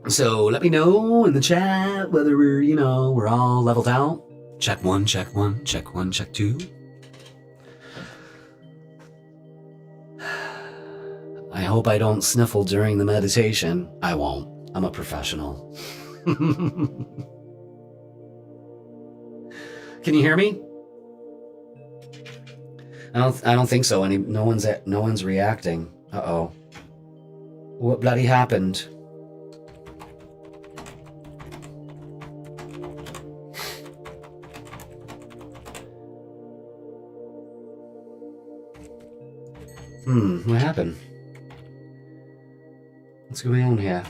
Speaker 1: So let me know in the chat whether we're all leveled out. Check one, check one, check one, check two. I hope I don't sniffle during the meditation. I won't. I'm a professional. Can you hear me? I don't think so. No one's reacting. Uh-oh. What bloody happened? What happened? What's going on here?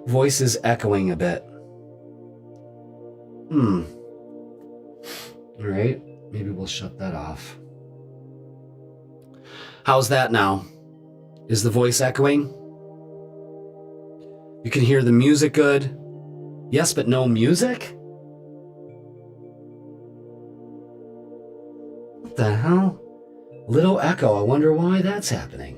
Speaker 1: Voice is echoing a bit. All right, maybe we'll shut that off. How's that now? Is the voice echoing? You can hear the music good? Yes, but no music? What the hell? Little echo. I wonder why that's happening.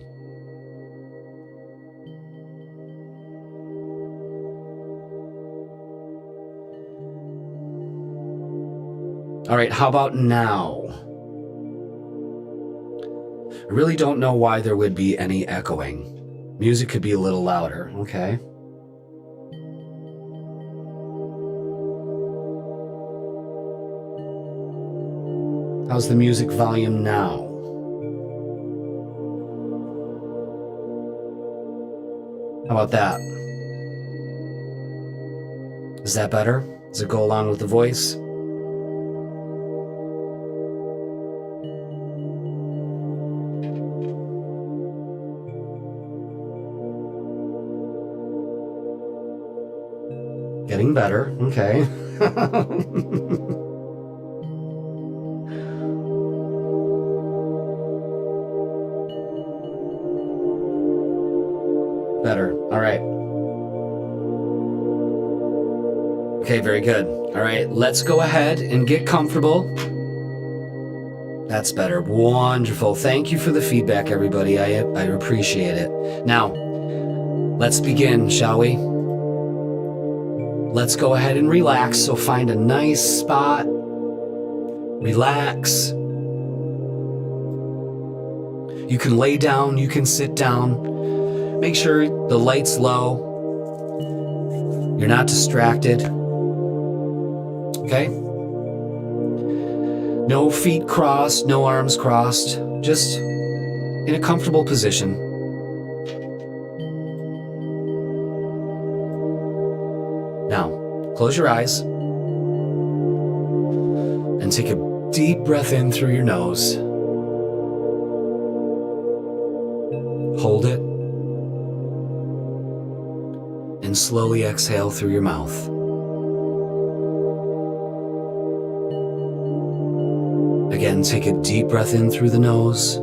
Speaker 1: All right, how about now? I really don't know why there would be any echoing. Music could be a little louder, okay? How's the music volume now? How about that? Is that better? Does it go along with the voice? Getting better, okay. Better, all right. Okay, very good. All right, let's go ahead and get comfortable. That's better, wonderful. Thank you for the feedback, everybody. I appreciate it. Now, let's begin, shall we? Let's go ahead and relax. So find a nice spot. Relax. You can lay down, you can sit down. Make sure the light's low. You're not distracted. Okay? No feet crossed, no arms crossed. Just in a comfortable position. Now, close your eyes and take a deep breath in through your nose. Hold it and slowly exhale through your mouth. Again, take a deep breath in through the nose.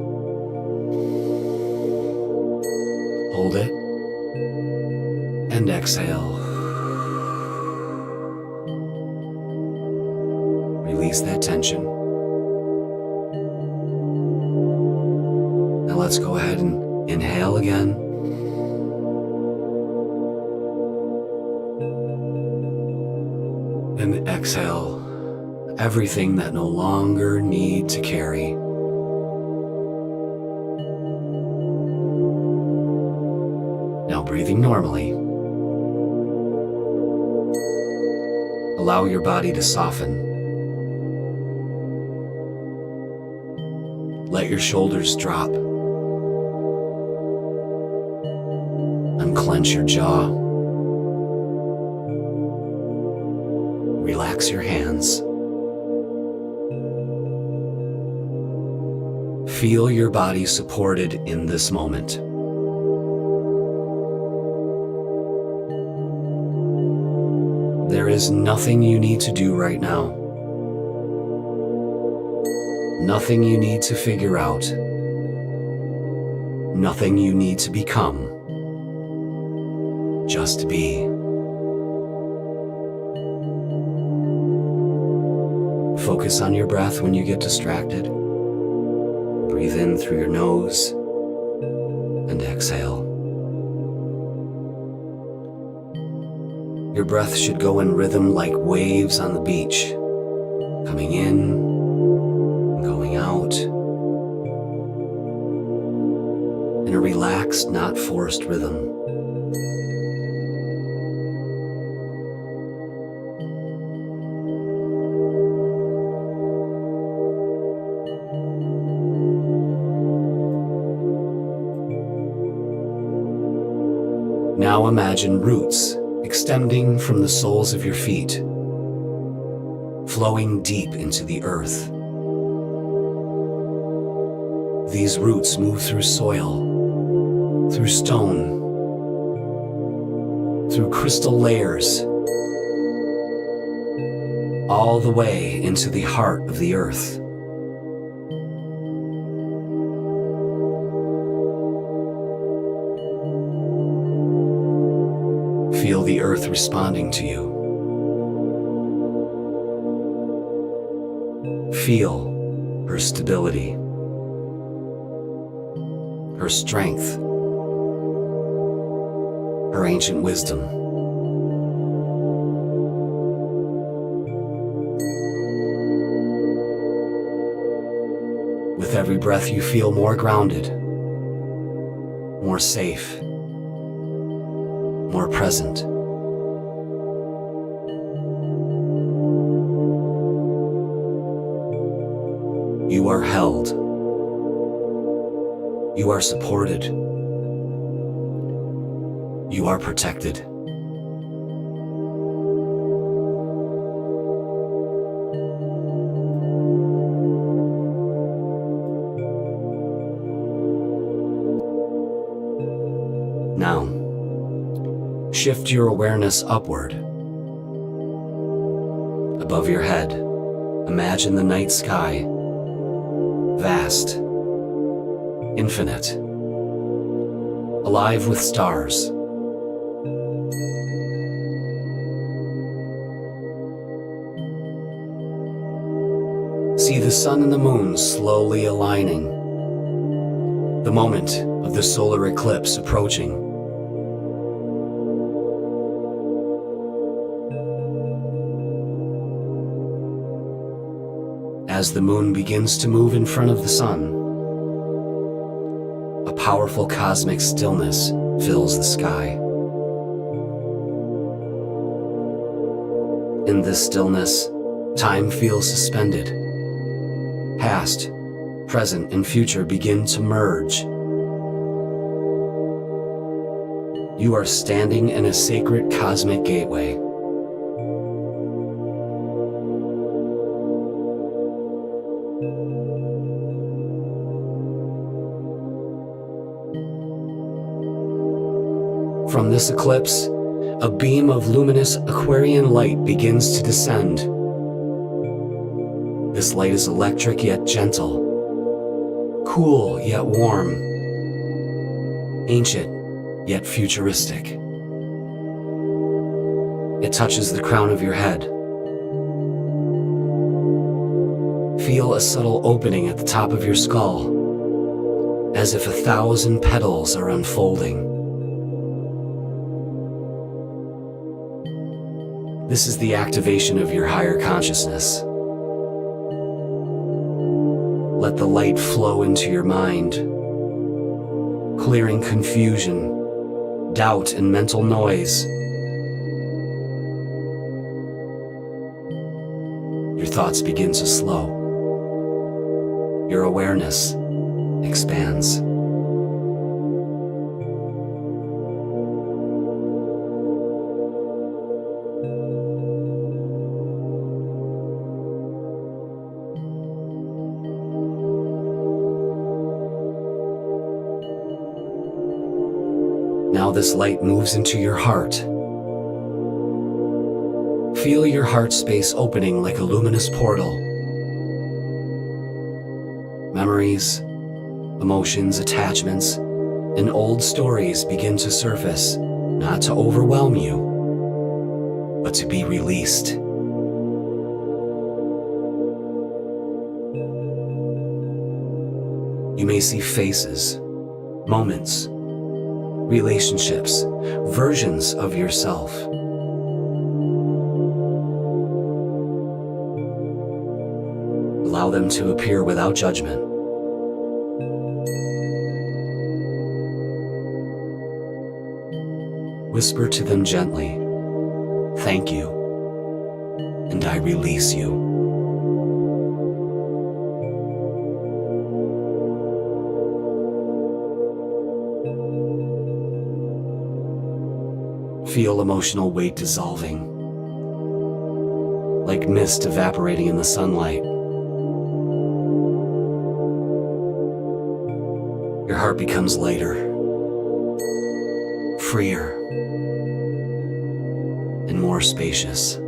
Speaker 1: Hold it and exhale. Release that tension. Now let's go ahead and inhale again. And exhale. everything that no longer need to carry. Now breathing normally. Allow your body to soften. Let your shoulders drop. Unclench your jaw. Relax your hands. Feel your body supported in this moment. There is nothing you need to do right now. Nothing you need to figure out. Nothing you need to become. Just be. Focus on your breath when you get distracted. Breathe in through your nose and exhale. Your breath should go in rhythm like waves on the beach, coming in and going out in a relaxed, not forced rhythm. Now imagine roots extending from the soles of your feet, flowing deep into the earth. These roots move through soil, through stone, through crystal layers, all the way into the heart of the earth. Feel the earth responding to you. Feel her stability, her strength, her ancient wisdom. With every breath, you feel more grounded, more safe, more present. You are held. You are supported. You are protected. Now, shift your awareness upward. Above your head, imagine the night sky, vast, infinite, alive with stars. See the sun and the moon slowly aligning, the moment of the solar eclipse approaching. As the moon begins to move in front of the sun, a powerful cosmic stillness fills the sky. In this stillness, time feels suspended. Past, present, and future begin to merge. You are standing in a sacred cosmic gateway. From this eclipse, a beam of luminous Aquarian light begins to descend. This light is electric yet gentle, cool yet warm, ancient yet futuristic. It touches the crown of your head. Feel a subtle opening at the top of your skull, as if 1,000 petals are unfolding. This is the activation of your higher consciousness, Let the light flow into your mind, clearing confusion, doubt, and mental noise. Your thoughts begin to slow. Your awareness expands. Now this light moves into your heart. Feel your heart space opening like a luminous portal. Memories, emotions, attachments, and old stories begin to surface, not to overwhelm you, but to be released. You may see faces, moments, relationships, versions of yourself. Allow them to appear without judgment. Whisper to them gently, "Thank you, and I release you." Feel emotional weight dissolving, like mist evaporating in the sunlight. Your heart becomes lighter, freer, and more spacious.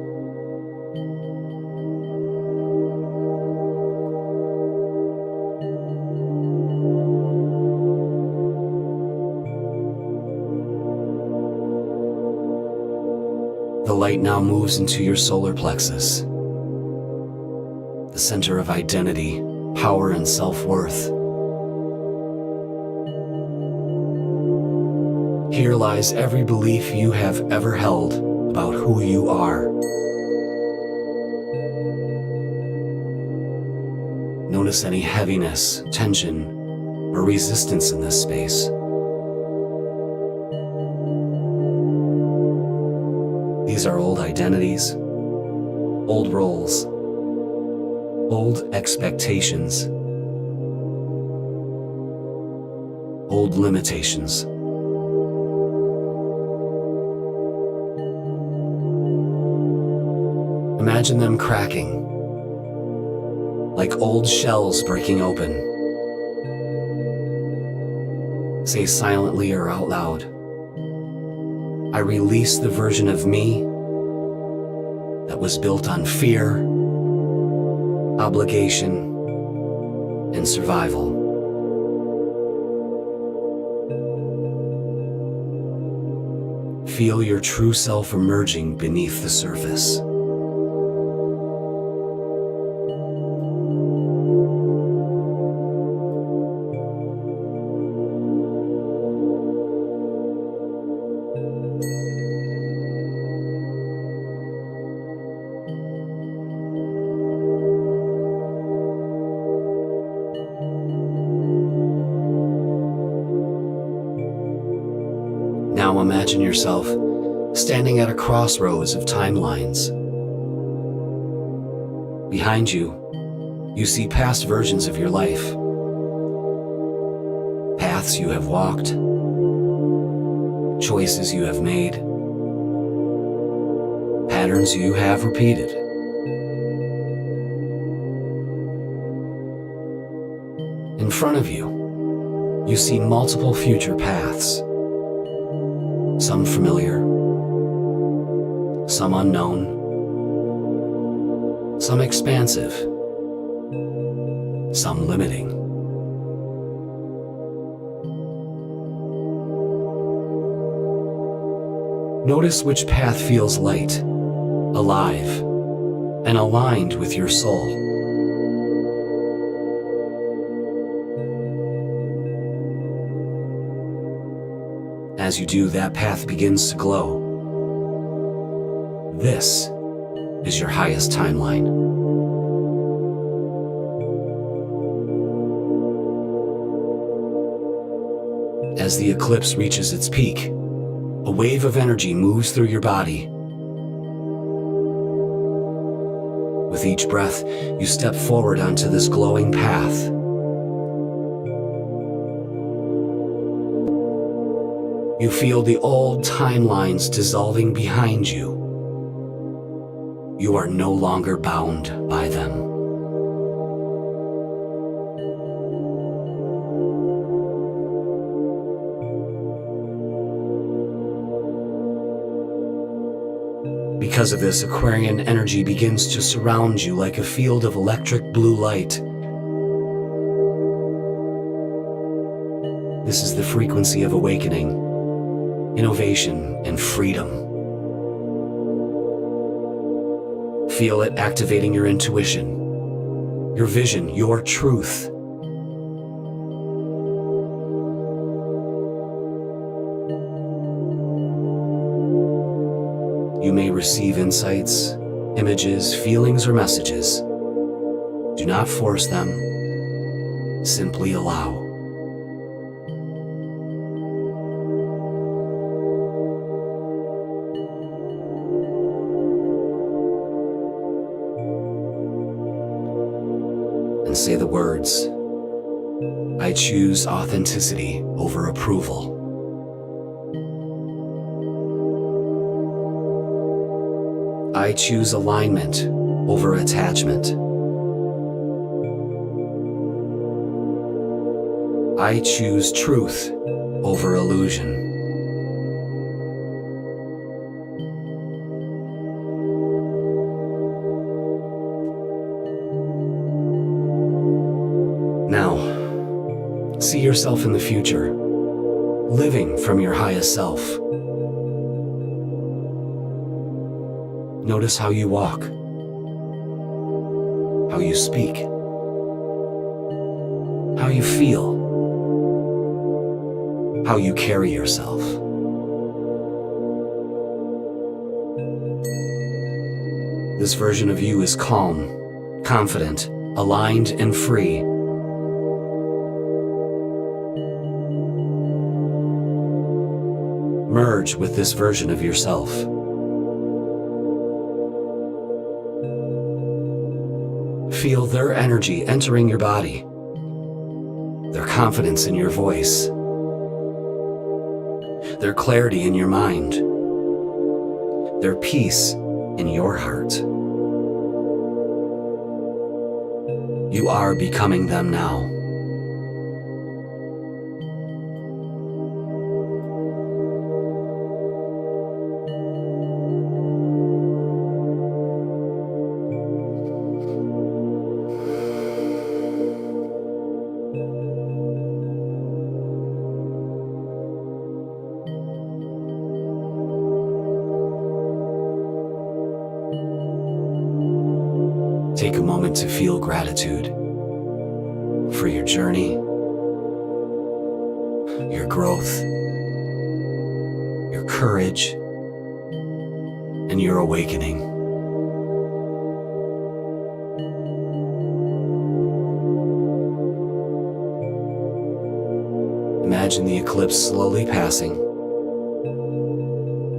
Speaker 1: The light now moves into your solar plexus, the center of identity, power, and self-worth. Here lies every belief you have ever held about who you are. Notice any heaviness, tension, or resistance in this space. These are old identities, old roles, old expectations, old limitations. Imagine them cracking, like old shells breaking open. Say silently or out loud, "I release the version of me that was built on fear, obligation, and survival." Feel your true self emerging beneath the surface. Now imagine yourself standing at a crossroads of timelines. Behind you, you see past versions of your life, paths you have walked, choices you have made, patterns you have repeated. In front of you, you see multiple future paths. Some familiar, some unknown, some expansive, some limiting. Notice which path feels light, alive, and aligned with your soul. As you do, that path begins to glow. This is your highest timeline. As the eclipse reaches its peak, a wave of energy moves through your body. With each breath, you step forward onto this glowing path. You feel the old timelines dissolving behind you. You are no longer bound by them. Because of this, Aquarian energy begins to surround you like a field of electric blue light. This is the frequency of awakening, innovation, and freedom. Feel it activating your intuition, your vision, your truth. You may receive insights, images, feelings, or messages. Do not force them. Simply allow. And say the words, I choose authenticity over approval. I choose alignment over attachment. I choose truth over illusion. Now, see yourself in the future, living from your highest self. Notice how you walk, how you speak, how you feel, how you carry yourself. This version of you is calm, confident, aligned, and free. Merge with this version of yourself. Feel their energy entering your body, their confidence in your voice, their clarity in your mind, their peace in your heart. You are becoming them now. Take a moment to feel gratitude for your journey, your growth, your courage, and your awakening. Imagine the eclipse slowly passing,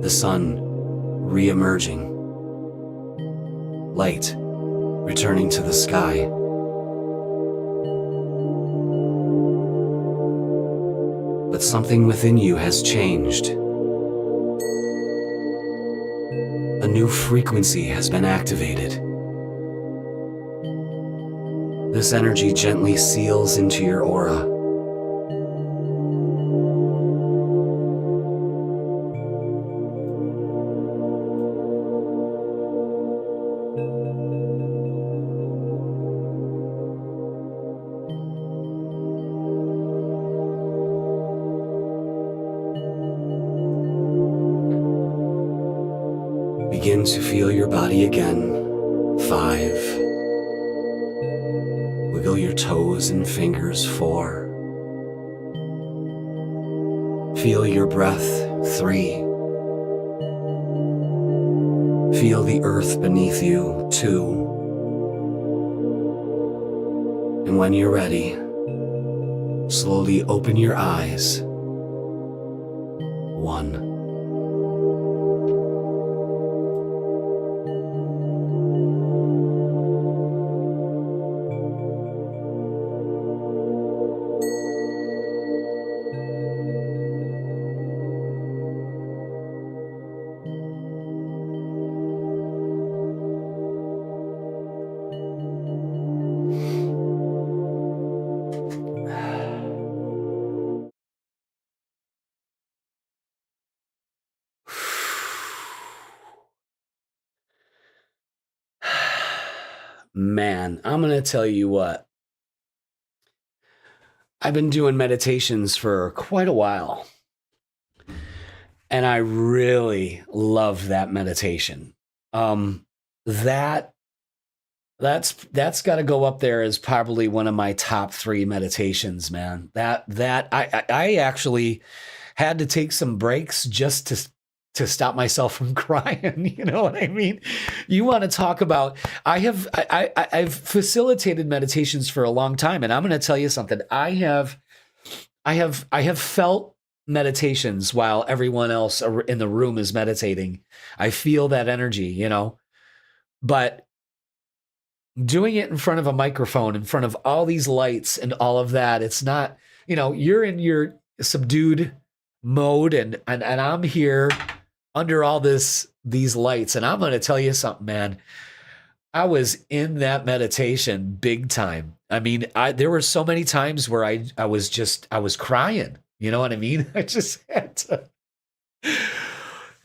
Speaker 1: the sun re-emerging, light returning to the sky. But something within you has changed. A new frequency has been activated. This energy gently seals into your aura. Begin to feel your body again. 5. Wiggle your toes and fingers. 4. Feel your breath. 3. Feel the earth beneath you. 2. And when you're ready, slowly open your eyes one. Man, I'm going to tell you what. I've been doing meditations for quite a while. And I really love that meditation. That's got to go up there as probably one of my top 3 meditations, man. I actually had to take some breaks just to stop myself from crying. You know what I mean? You want to talk about, I've facilitated meditations for a long time, and I'm going to tell you something. I have felt meditations while everyone else in the room is meditating. I feel that energy, you know, but doing it in front of a microphone, in front of all these lights and all of that, it's not, you know, you're in your subdued mode and I'm here under all these lights. And I'm going to tell you something, man. I was in that meditation big time. I mean, there were so many times where I was crying. You know what I mean? I just had to.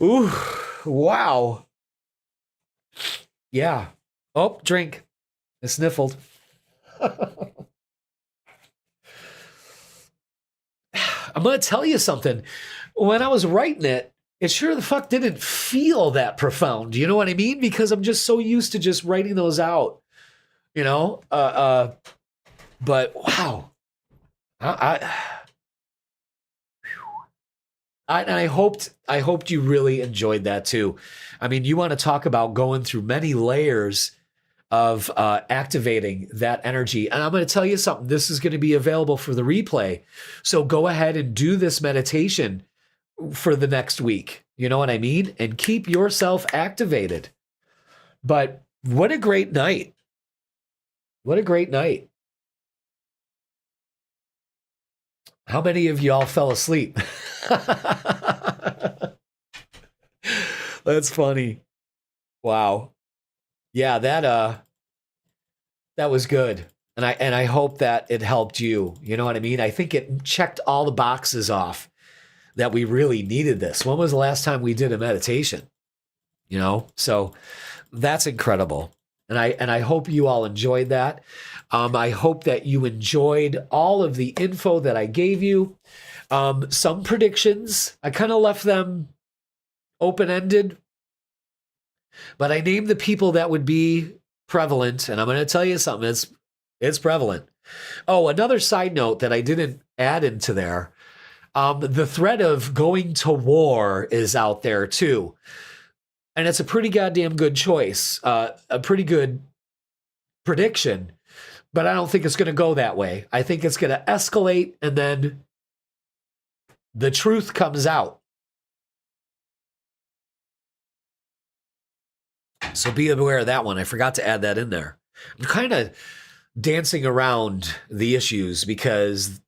Speaker 1: Ooh, wow. Yeah. Oh, drink. I sniffled. I'm going to tell you something. When I was writing it, it sure the fuck didn't feel that profound. You know what I mean? Because I'm just so used to just writing those out, you know? But wow. I hoped you really enjoyed that too. I mean, you want to talk about going through many layers of activating that energy. And I'm going to tell you something. This is going to be available for the replay. So go ahead and do this meditation for the next week. You know what I mean? And keep yourself activated. But what a great night. What a great night. How many of y'all fell asleep? That's funny. Wow. Yeah, that was good. And I hope that it helped you. You know what I mean? I think it checked all the boxes off that we really needed this. When was the last time we did a meditation? You know? So that's incredible. And I hope you all enjoyed that. I hope that you enjoyed all of the info that I gave you. Some predictions, I kind of left them open-ended, but I named the people that would be prevalent, and I'm going to tell you something, it's prevalent. Oh, another side note that I didn't add into there, the threat of going to war is out there too. And it's a pretty goddamn good choice, a pretty good prediction, but I don't think it's going to go that way. I think it's going to escalate, and then the truth comes out. So be aware of that one. I forgot to add that in there. I'm kind of dancing around the issues because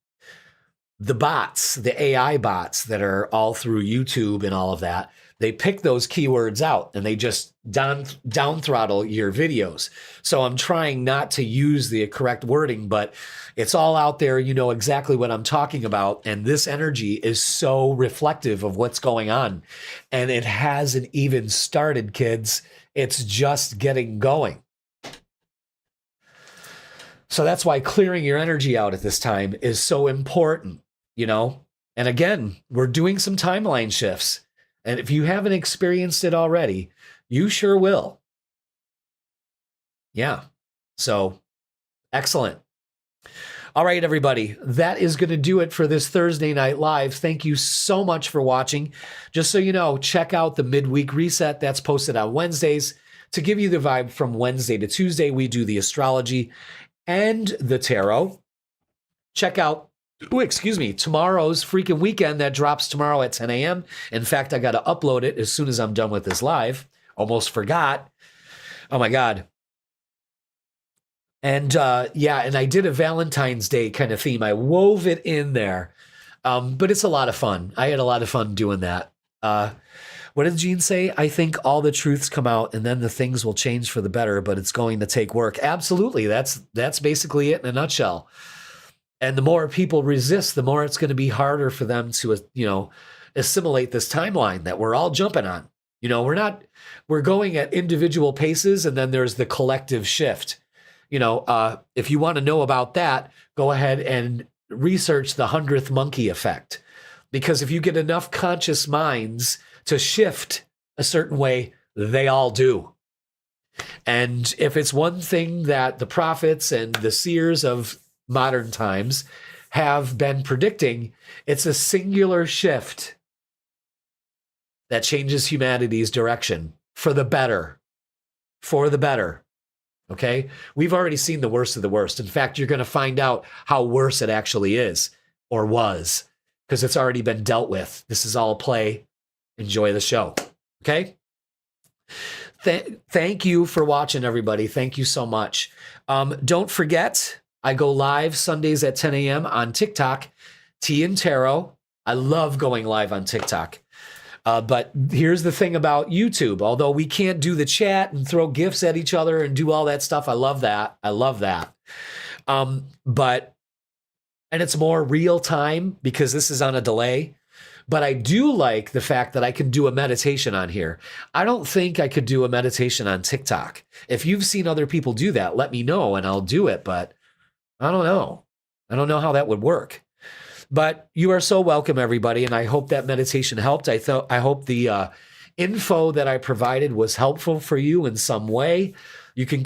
Speaker 1: the bots, the AI bots that are all through YouTube and all of that, they pick those keywords out and they just down throttle your videos. So I'm trying not to use the correct wording, but it's all out there. You know exactly what I'm talking about. And this energy is so reflective of what's going on. And it hasn't even started, kids. It's just getting going. So that's why clearing your energy out at this time is so important, you know? And again, we're doing some timeline shifts. And if you haven't experienced it already, you sure will. Yeah. So excellent. All right, everybody, that is going to do it for this Thursday Night Live. Thank you so much for watching. Just so you know, check out the midweek reset that's posted on Wednesdays. To give you the vibe from Wednesday to Tuesday, we do the astrology and the tarot. Check out Oh, excuse me, tomorrow's freaking weekend that drops tomorrow at 10 a.m. In fact, I got to upload it as soon as I'm done with this live. Almost forgot. Oh my God. And yeah, and I did a Valentine's Day kind of theme. I wove it in there. But it's a lot of fun. I had a lot of fun doing that. What did Gene say? I think all the truths come out and then the things will change for the better, but it's going to take work. Absolutely. That's basically it in a nutshell. And the more people resist, the more it's going to be harder for them to, assimilate this timeline that we're all jumping on. We're going at individual paces, and then there's the collective shift. If you want to know about that, go ahead and research the 100th monkey effect. Because if you get enough conscious minds to shift a certain way, they all do. And if it's one thing that the prophets and the seers of modern times have been predicting, it's a singular shift that changes humanity's direction for the better. For the better. Okay? We've already seen the worst of the worst. In fact, you're going to find out how worse it actually is or was, because it's already been dealt with. This is all play. Enjoy the show. Okay? Thank you for watching, everybody. Thank you so much. Don't forget, I go live Sundays at 10 a.m. on TikTok, Tea and Tarot. I love going live on TikTok. But here's the thing about YouTube. Although we can't do the chat and throw gifts at each other and do all that stuff, I love that. I love that. And it's more real time because this is on a delay. But I do like the fact that I can do a meditation on here. I don't think I could do a meditation on TikTok. If you've seen other people do that, let me know and I'll do it. But I don't know. I don't know how that would work. But you are so welcome, everybody, and I hope that meditation helped. I hope the info that I provided was helpful for you in some way. You can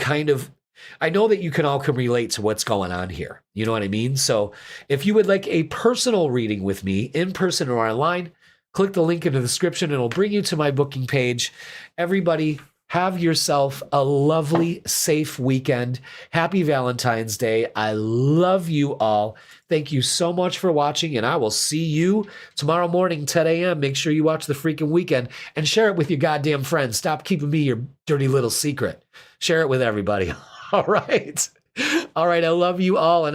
Speaker 1: I know that you can all relate to what's going on here. You know what I mean? So if you would like a personal reading with me, in person or online, click the link in the description. It'll bring you to my booking page. Everybody, have yourself a lovely, safe weekend. Happy Valentine's Day. I love you all. Thank you so much for watching, and I will see you tomorrow morning, 10 a.m. Make sure you watch the freaking weekend and share it with your goddamn friends. Stop keeping me your dirty little secret. Share it with everybody. All right. All right. I love you all. And